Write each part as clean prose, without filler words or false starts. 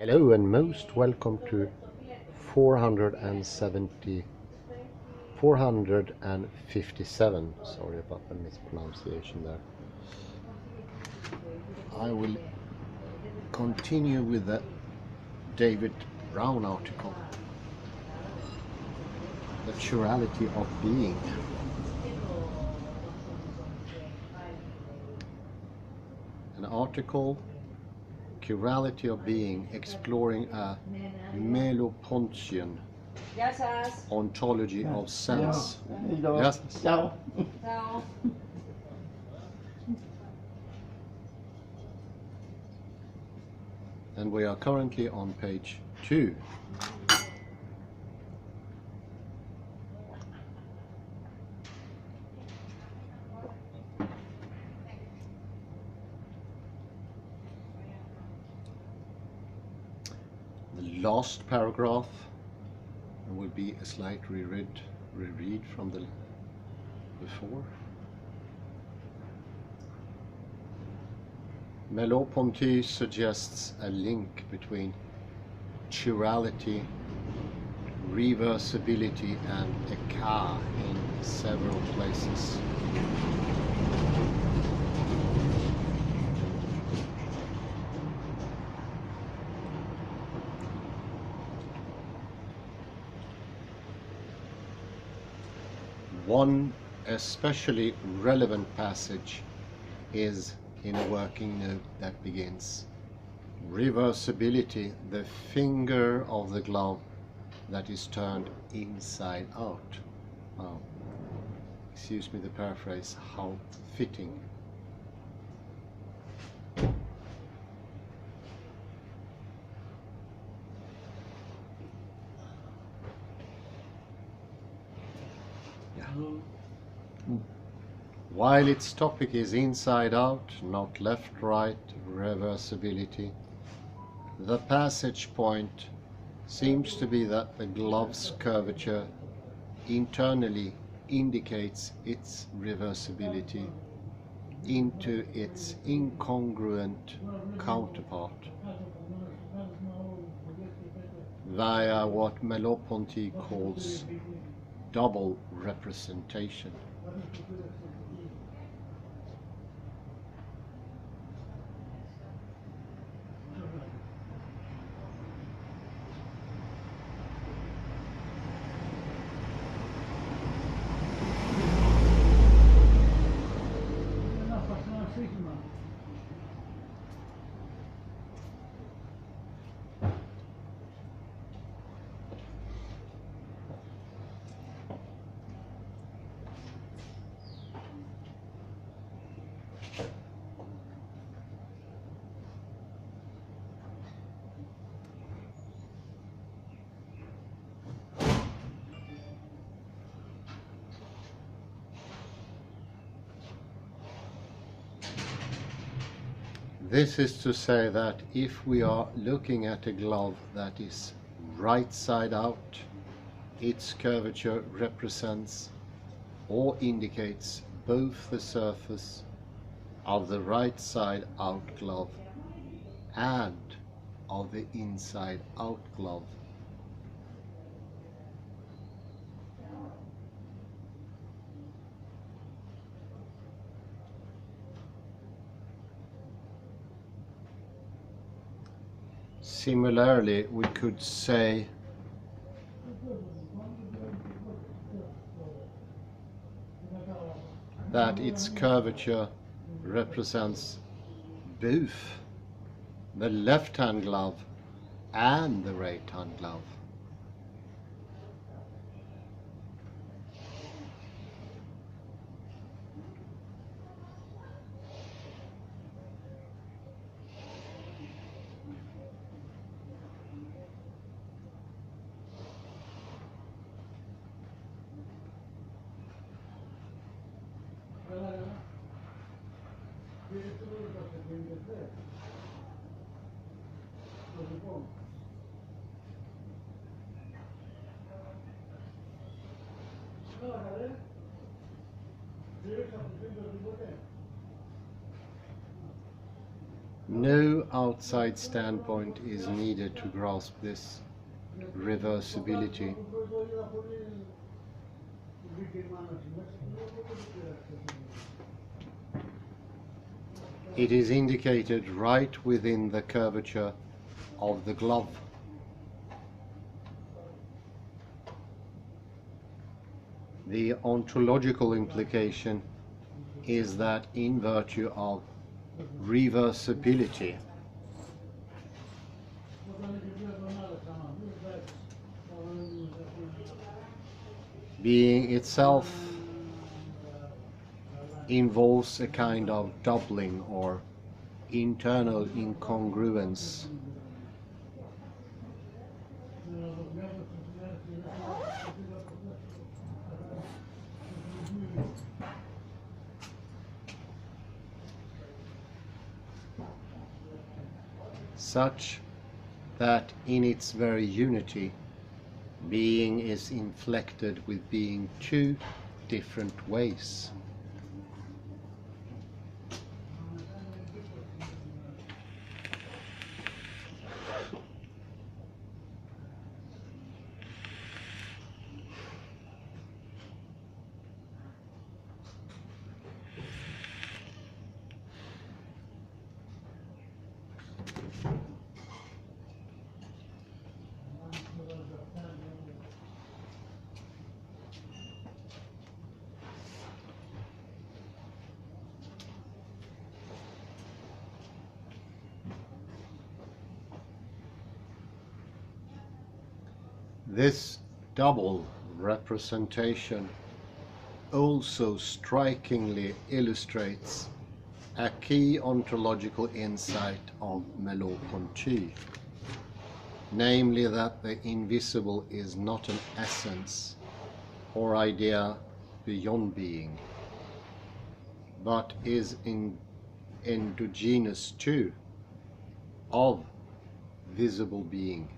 Hello and most welcome to 457. Sorry about the mispronunciation there. I will continue with the David Brown article, The Chirality of Being. An article, Chirality of Being, exploring a Merleau-Pontian ontology of sense. Yes. Ciao. And we are currently on page 2. The last paragraph will be a slight reread from the before. Merleau-Ponty suggests a link between chirality, reversibility and écart in several places. One especially relevant passage is in a working note that begins, reversibility, the finger of the glove that is turned inside out. Oh, excuse me the paraphrase, how fitting. While its topic is inside out, not left right, reversibility, the passage point seems to be that the glove's curvature internally indicates its reversibility into its incongruent counterpart via what Merleau-Ponty calls double representation. This is to say that if we are looking at a glove that is right side out, its curvature represents or indicates both the surface of the right side out glove and of the inside out glove. Similarly, we could say that its curvature represents both the left-hand glove and the right-hand glove. No outside standpoint is needed to grasp this reversibility. It is indicated right within the curvature of the glove. The ontological implication is that in virtue of reversibility, being itself involves a kind of doubling or internal incongruence. Such that in its very unity, being is inflected with being two different ways. This double representation also strikingly illustrates a key ontological insight of Merleau-Ponty, namely that the invisible is not an essence or idea beyond being, but is endogenous too of visible being.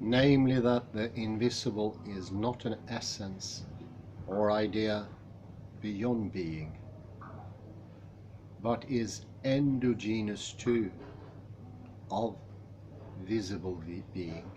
Namely that the invisible is not an essence or idea beyond being, but is endogenous too of visible being.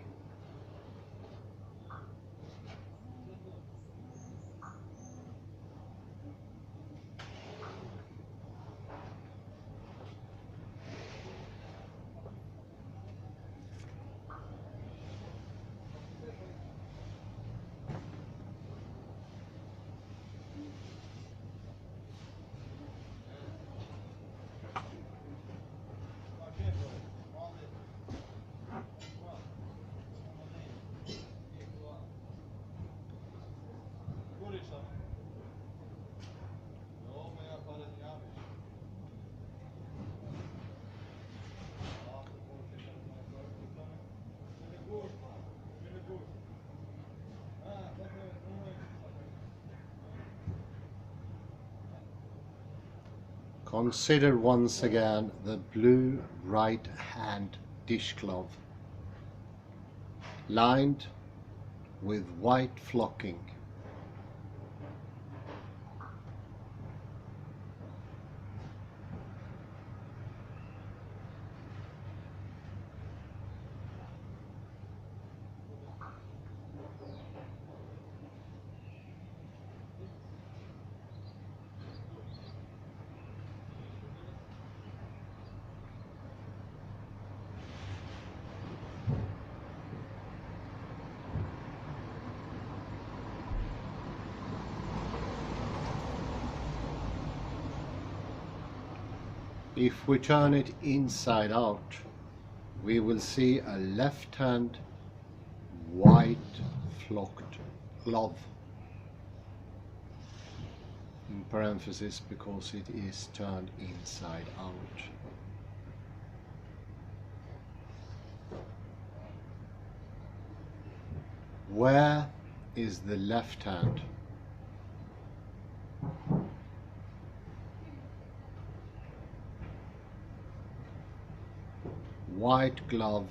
Consider once again the blue right hand dish glove, lined with white flocking. If we turn it inside out, we will see a left-hand white flocked glove, in parentheses because it is turned inside out. Where is the left hand? White glove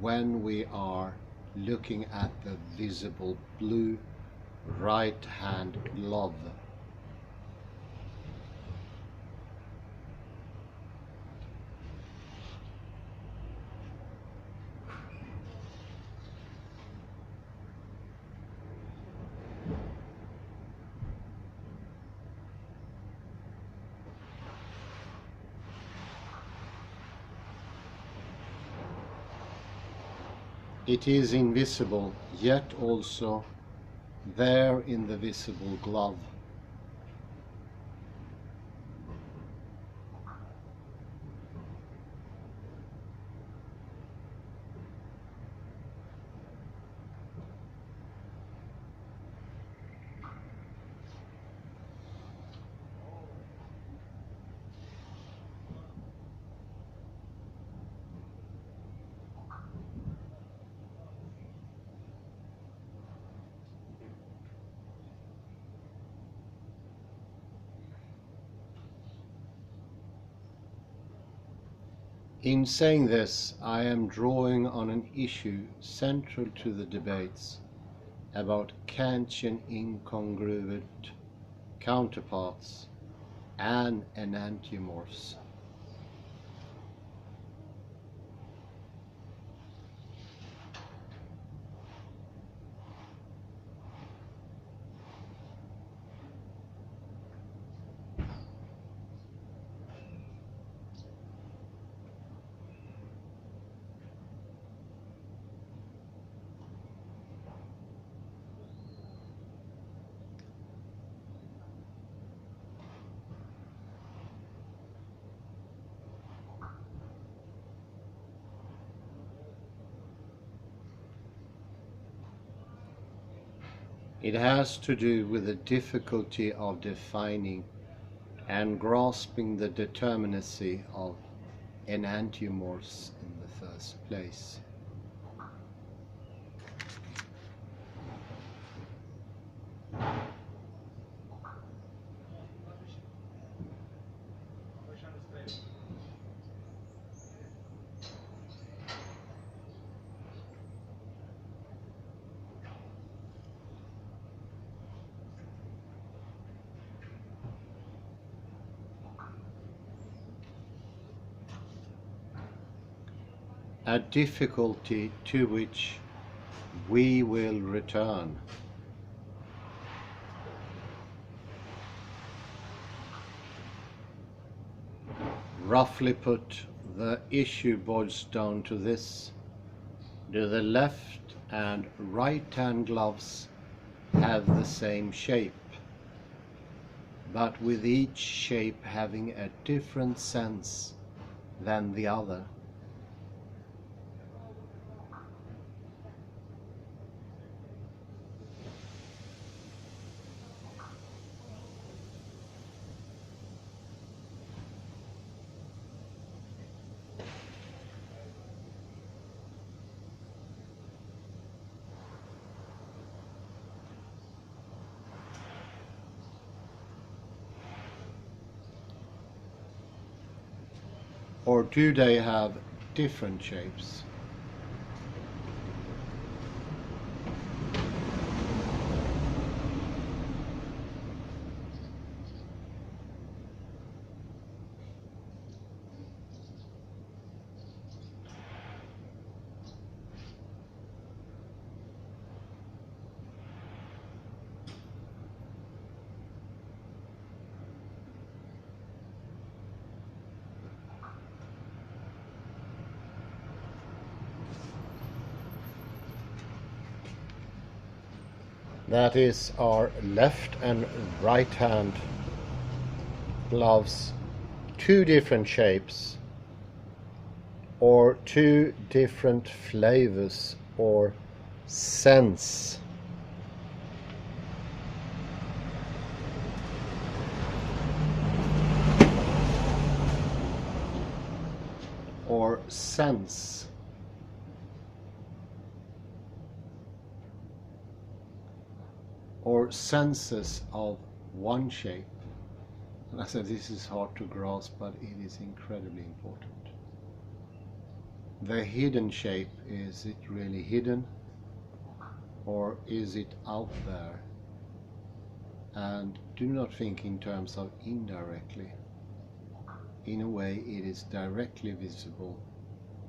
when we are looking at the visible blue right hand glove. It is invisible, yet also there in the visible glove. In saying this, I am drawing on an issue central to the debates about Kantian incongruent counterparts and enantiomorphs. It has to do with the difficulty of defining and grasping the determinacy of enantiomorphs in the first place. A difficulty to which we will return. Roughly put, the issue boils down to this: do the left and right hand gloves have the same shape, but with each shape having a different sense than the other? Or do they have different shapes? That is, our left and right hand gloves two different shapes or two different flavors or scents. Or sense. Or senses of one shape. And I said this is hard to grasp, but it is incredibly important. The hidden shape, is it really hidden? Or is it out there? And do not think in terms of indirectly. In a way it is directly visible,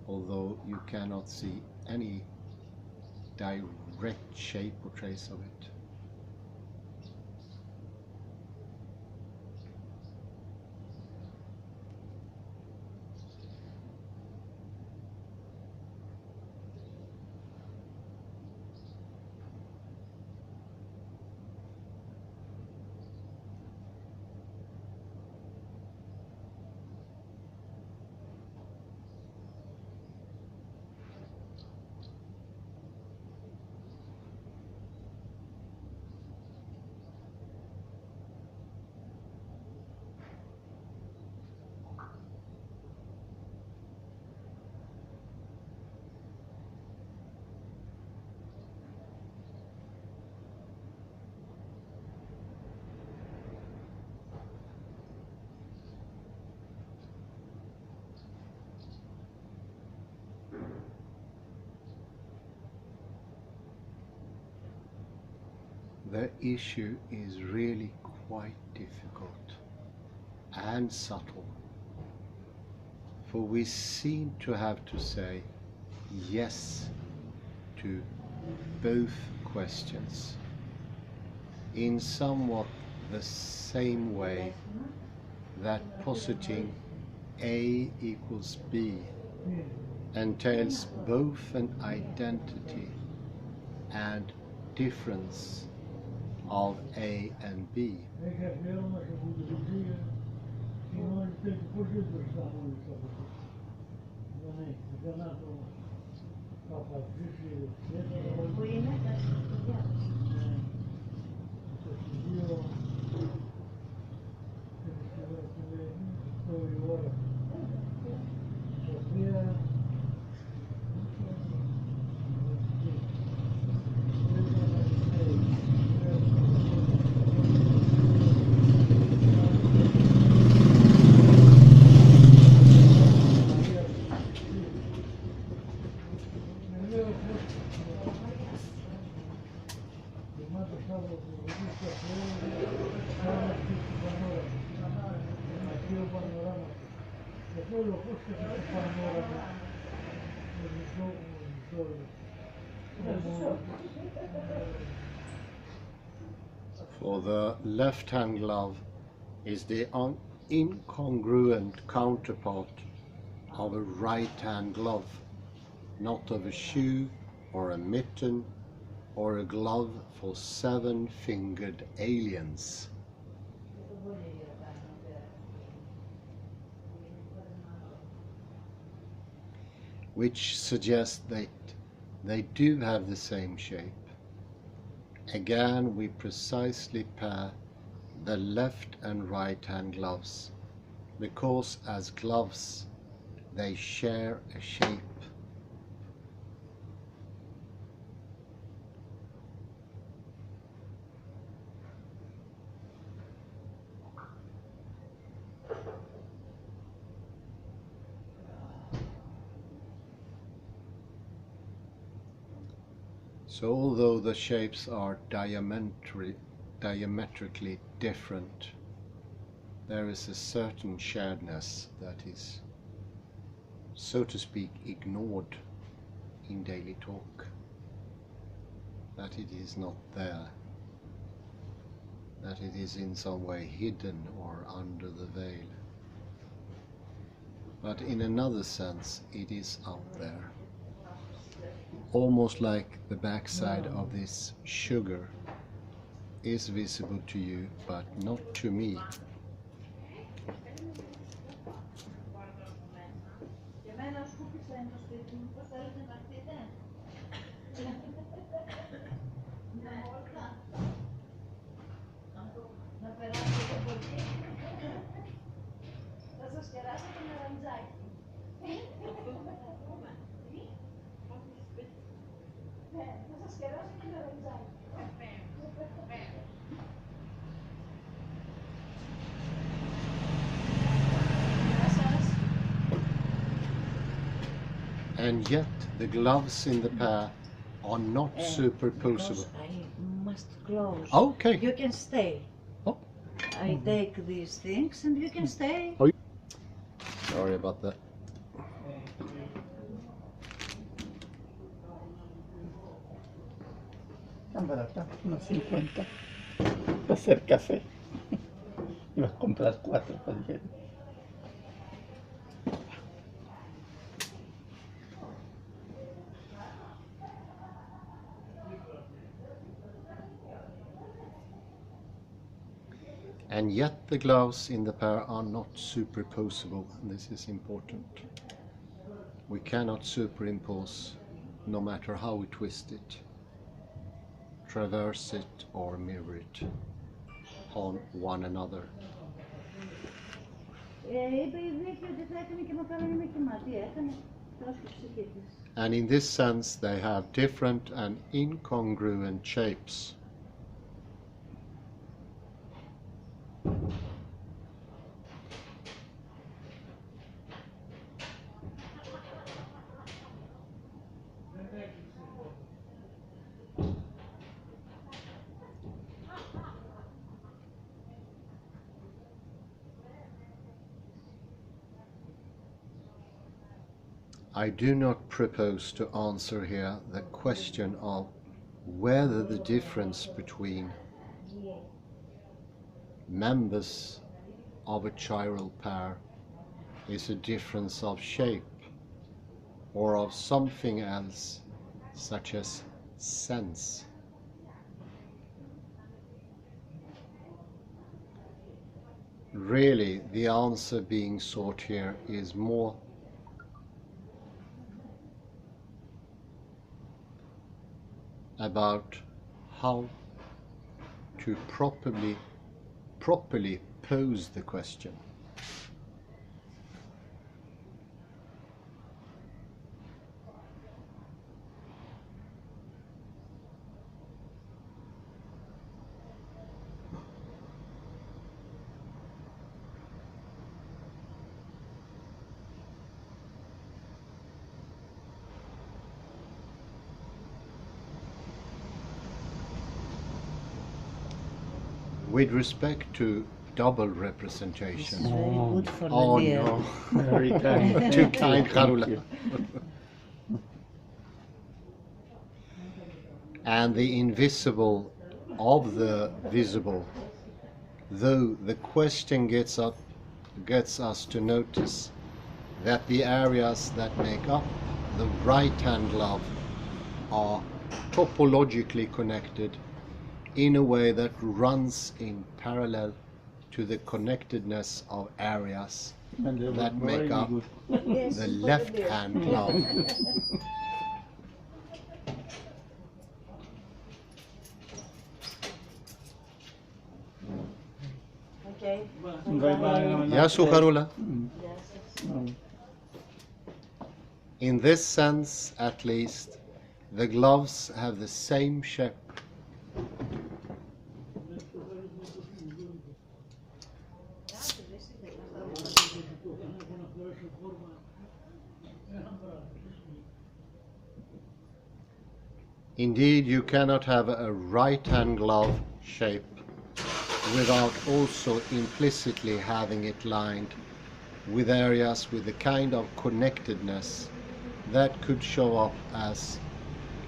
although you cannot see any direct shape or trace of it. The issue is really quite difficult and subtle, for we seem to have to say yes to both questions in somewhat the same way that positing A equals B entails both an identity and difference of A and B. For the left-hand glove is the incongruent counterpart of a right-hand glove, not of a shoe or a mitten or a glove for seven-fingered aliens. Which suggests that they do have the same shape. Again, we precisely pair the left and right hand gloves, because as gloves they share a shape. So although the shapes are diametrically different, there is a certain sharedness that is, so to speak, ignored in daily talk, that it is not there, that it is in some way hidden or under the veil. But in another sense, it is out there. Almost like the backside of this sugar is visible to you, but not to me. Εμένα σκούπισα είναι το σπίτι μου, πώς θέλετε να έρθετε. Να περάσετε από εκεί. Θα σας κεράσω το νεραντζάκι. Ναι, θα σας κεράσω το νεραντζάκι. And yet the gloves in the pair are not superposable. I must close. Okay. You can stay. Oh. I take these things and you can stay. Oh. Sorry about that. Tan barata, unos 50. Para hacer café. Ibas a comprar 4, pues dijeron. And yet the gloves in the pair are not superposable, and this is important. We cannot superimpose, no matter how we twist it, traverse it or mirror it on one another. And in this sense they have different and incongruent shapes. I do not propose to answer here the question of whether the difference between members of a chiral pair is a difference of shape or of something else, such as sense. Really, the answer being sought here is more about how to properly pose the question. With respect to double representation. It's very good for the Oh deer. no, Very kind. too kind, Carola. And the invisible of the visible, though the question gets us to notice that the areas that make up the right-hand glove are topologically connected in a way that runs in parallel to the connectedness of areas And they were that make very up good. Yes, the for the left-hand glove. Okay. Bye-bye. Ja, so Carola. Yes. In this sense, at least, the gloves have the same shape. Indeed, you cannot have a right-hand glove shape without also implicitly having it lined with areas with the kind of connectedness that could show up as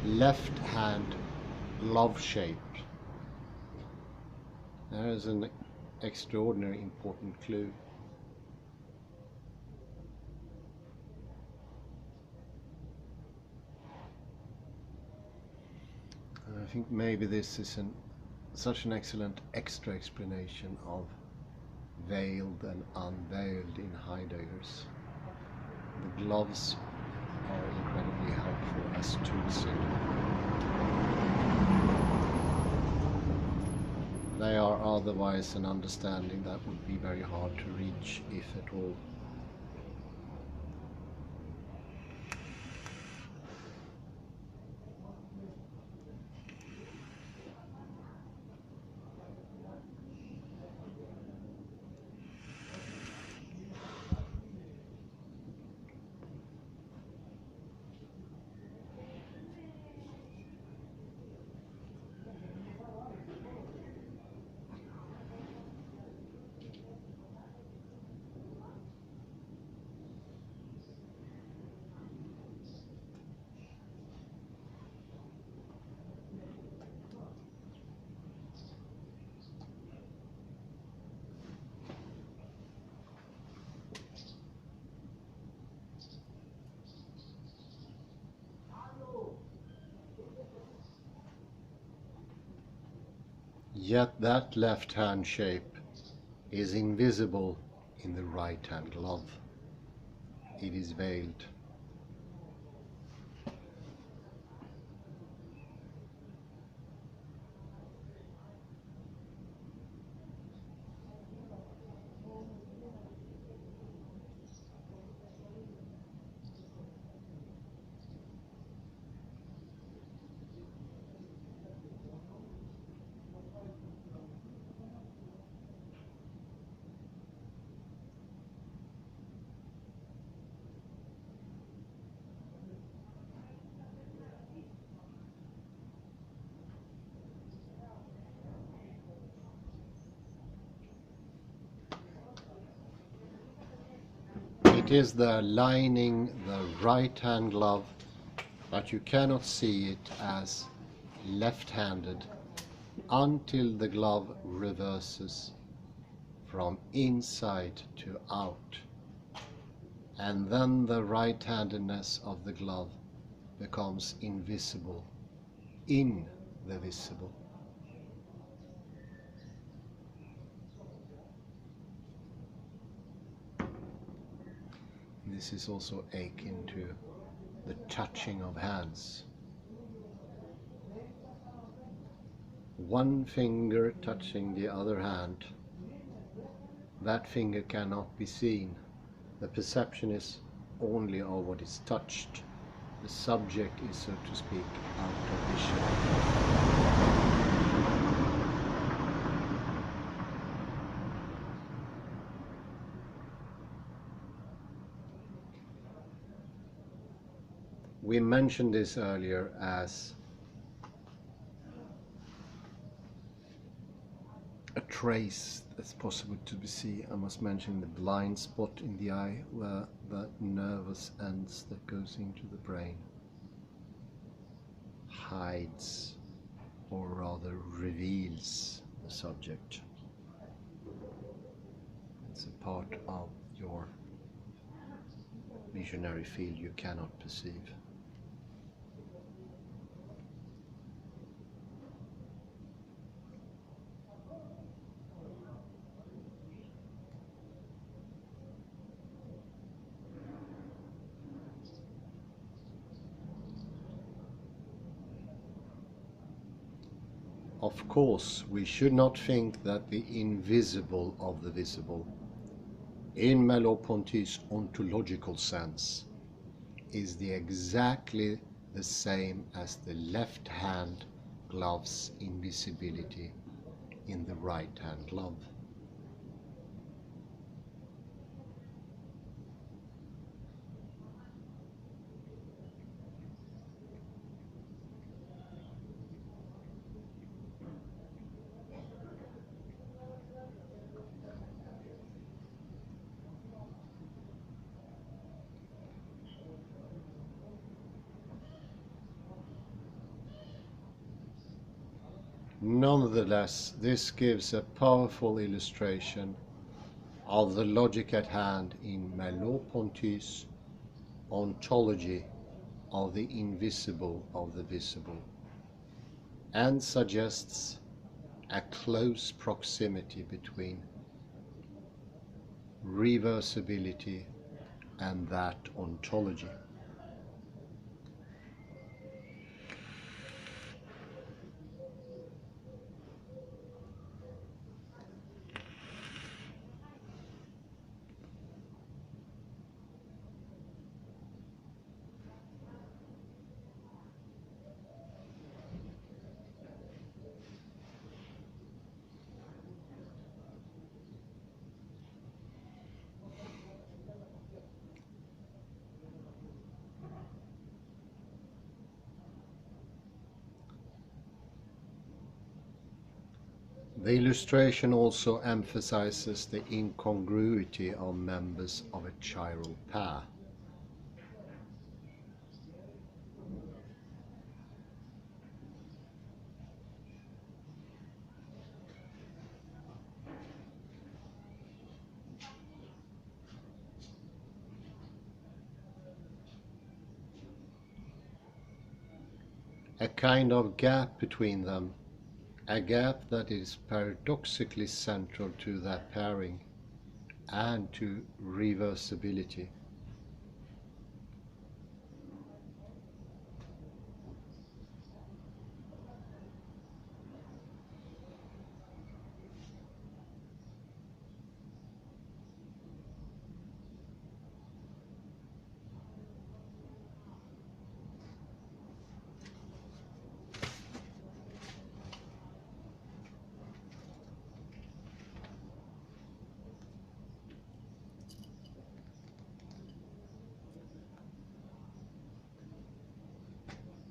left-hand glove shape. There is an extraordinary important clue. I think maybe this is such an excellent extra explanation of veiled and unveiled in Heidegger's the gloves are incredibly helpful as tools here. They are otherwise an understanding that would be very hard to reach, if at all. Yet that left hand shape is invisible in the right hand glove. It is veiled. It is the lining the right hand glove, but you cannot see it as left-handed until the glove reverses from inside to out, and then the right-handedness of the glove becomes invisible in the visible. This is also akin to the touching of hands. One finger touching the other hand. That finger cannot be seen. The perception is only of what is touched. The subject is, so to speak, out of vision. We mentioned this earlier as a trace that's possible to be seen. I must mention the blind spot in the eye where the nervous ends that goes into the brain hides, or rather reveals, the subject. It's a part of your visionary field you cannot perceive. Of course, we should not think that the invisible of the visible, in Merleau-Ponty's ontological sense, is exactly the same as the left hand glove's invisibility in the right hand glove. Nonetheless, this gives a powerful illustration of the logic at hand in Merleau-Ponty's ontology of the invisible of the visible, and suggests a close proximity between reversibility, and that ontology. The illustration also emphasizes the incongruity of members of a chiral pair. A kind of gap between them, a gap that is paradoxically central to their pairing and to reversibility.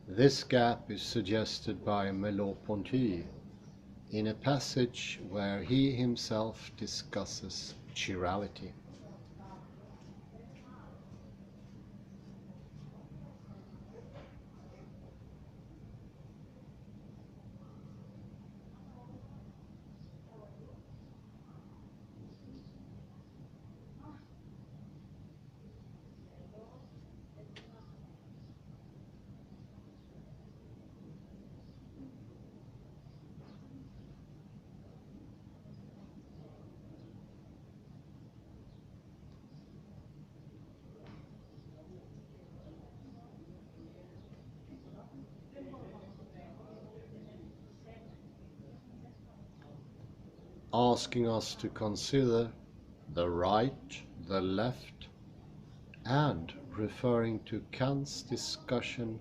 This gap is suggested by Merleau-Ponty in a passage where he himself discusses chirality. Asking us to consider the right, the left, and referring to Kant's discussion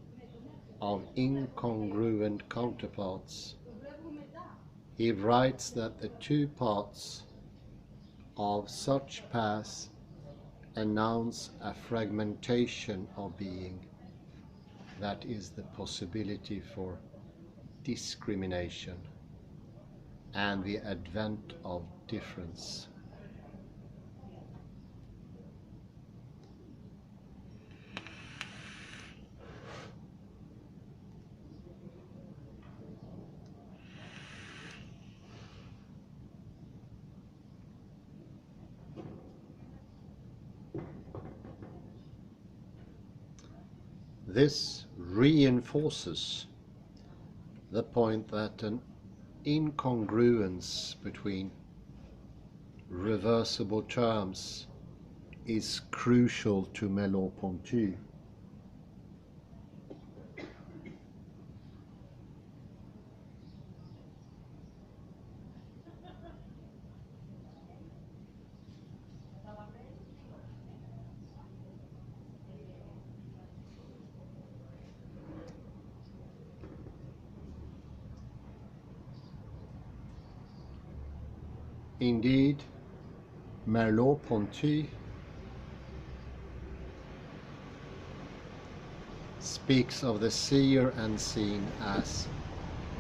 of incongruent counterparts. He writes that the two parts of such pairs announce a fragmentation of being, that is the possibility for discrimination and the advent of difference. This reinforces the point that an incongruence between reversible terms is crucial to Merleau-Ponty. Indeed, Merleau-Ponty speaks of the seer and seen as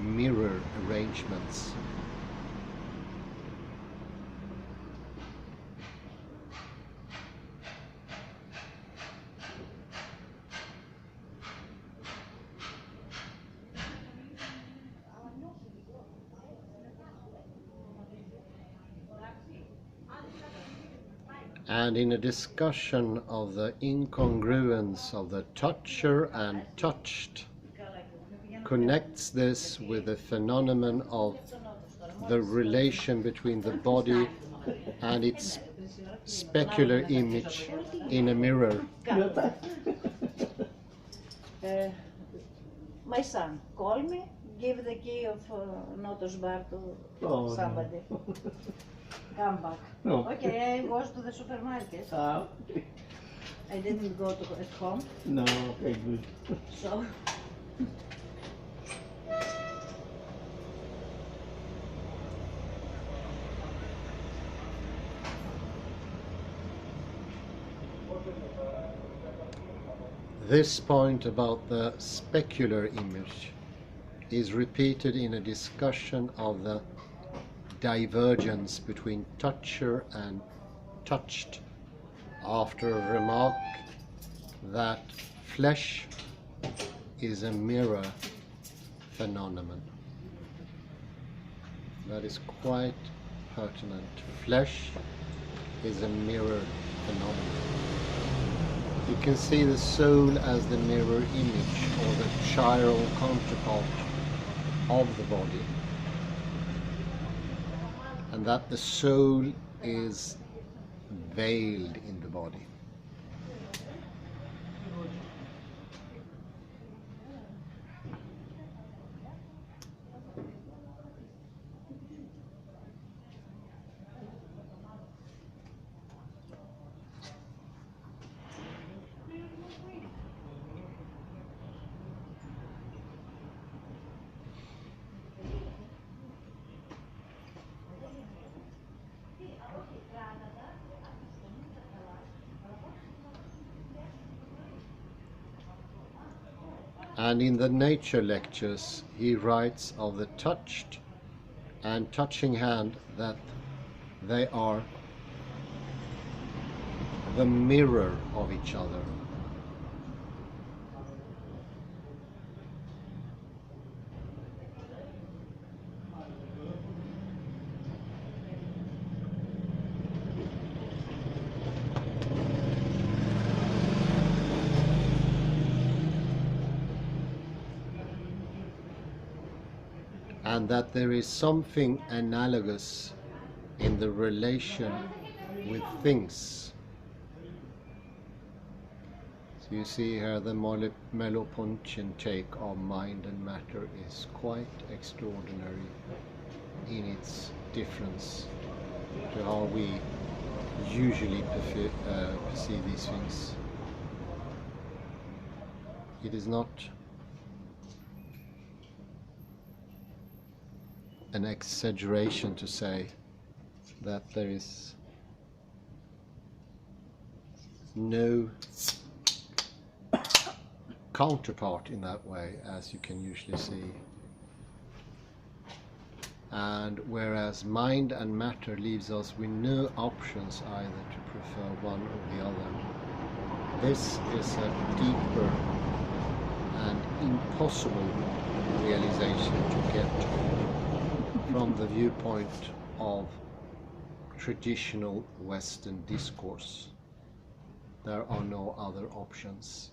mirror arrangements. And in a discussion of the incongruence of the toucher and touched, connects this with the phenomenon of the relation between the body and its specular image in a mirror. My son, call me, give the key of Notos bar to Oh, somebody. no. Come back. No. Okay, I was to the supermarket. Okay. I didn't go to at home, No, okay, good. so This point about the specular image is repeated in a discussion of the divergence between toucher and touched, after a remark that flesh is a mirror phenomenon. That is quite pertinent. Flesh is a mirror phenomenon. You can see the soul as the mirror image or the chiral counterpart of the body, and that the soul is veiled in the body. And in the nature lectures, he writes of the touched and touching hand that they are the mirror of each other. And that there is something analogous in the relation with things. So you see here the Merleau-Pontian take of mind and matter is quite extraordinary in its difference to how we usually perceive these things. It is not an exaggeration to say that there is no counterpart in that way, as you can usually see. And whereas mind and matter leaves us with no options either to prefer one or the other, this is a deeper and impossible realization to get from the viewpoint of traditional Western discourse. There are no other options.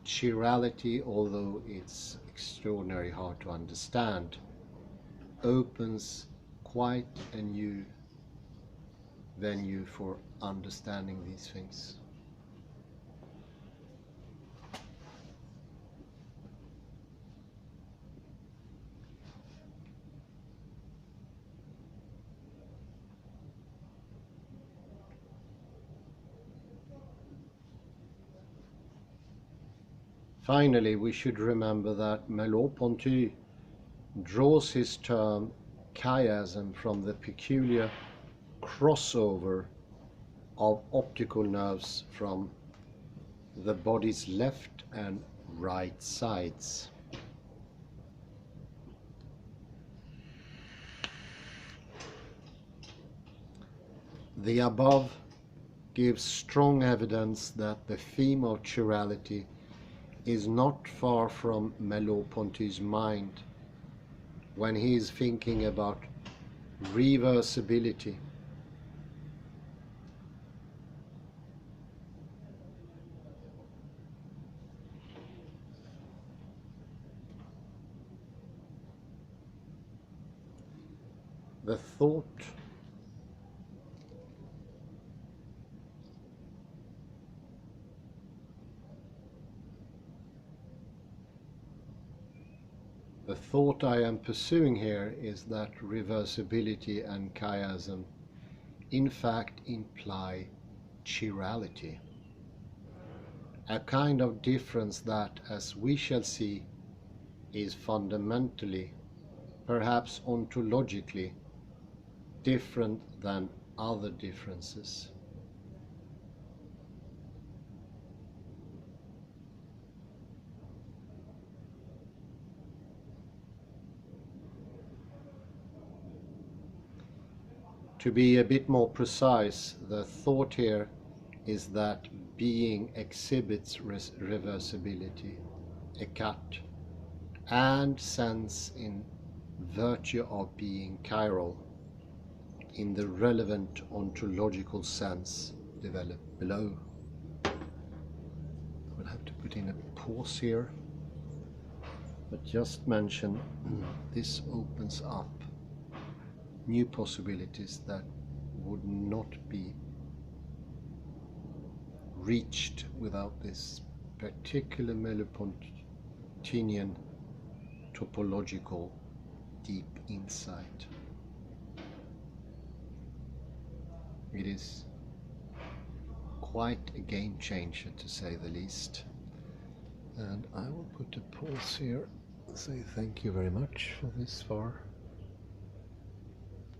Chirality, although it's extraordinarily hard to understand, opens quite a new venue for understanding these things. Finally, we should remember that Merleau-Ponty draws his term chiasm from the peculiar crossover of optical nerves from the body's left and right sides. The above gives strong evidence that the theme of chirality is not far from Merleau-Ponty's mind when he is thinking about reversibility. The thought The thought I am pursuing here is that reversibility and chiasm in fact imply chirality, a kind of difference that, as we shall see, is fundamentally, perhaps ontologically, different than other differences. To be a bit more precise, the thought here is that being exhibits reversibility, a cut, and sense in virtue of being chiral, in the relevant ontological sense developed below. We'll have to put in a pause here, but just mention this opens up new possibilities that would not be reached without this particular Merleau-Ponteian topological deep insight. It is quite a game changer, to say the least. And I will put a pause here, say thank you very much for this far.